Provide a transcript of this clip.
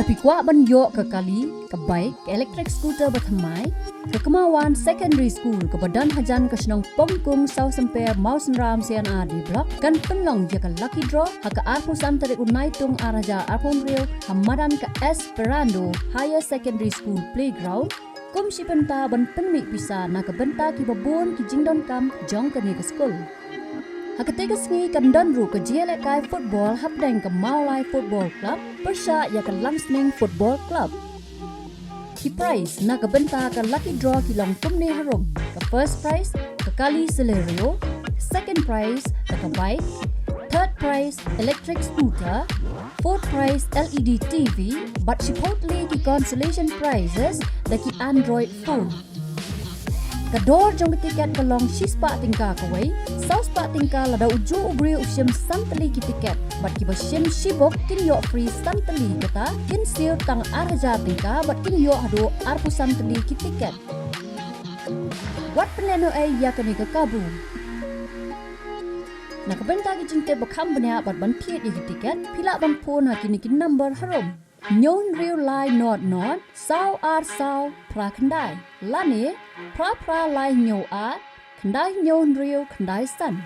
Kada pikwa ban yok ke kali, ke baik, ke electric scooter berthamai, ke Kmawan Secondary School, ke Badan Hajan ke Shillong Pongkung South Semper Mausen Ram CNR di blok, kan penlong je ke lucky draw, haka arpusan tarik unai tung araja arpom real, hamadan ke Esperando Higher Secondary School Playground, kum si penta ban penmik bisa na ke benta ki babon ki jingdon kam jong ke ni ke school. Hakatega sngi kan danru ke Pynlehkai football hapdeng ke Meghalaya Football Club persya ya ke Langsning Football Club. Ki prize na ke benta ke lucky draw ki long tumne harum. Ke first prize ke kali Celerio, second prize ke bike, third prize electric scooter, fourth prize LED TV, but supposedly ki consolation prizes daki Android phone. Kador jong tiket ke long shispa tingka kawai, saus pa tingka lada uju ubri usyam santali ki tiket, bat ki basyam shibok kin yok free santali kata, kin sil tang arhajar tingka, bat kin yok hado arpu santali ki tiket. Wat penleno ya kani ke kabu. Nak benta ki jingke bakam benya bat ban piet ki tiket, pila ban pon ha kini ki number harom. Nyon real lie not, sao ar sao pra kandai. Lani, pra lai nyo ar, kandai nyon real kandai san.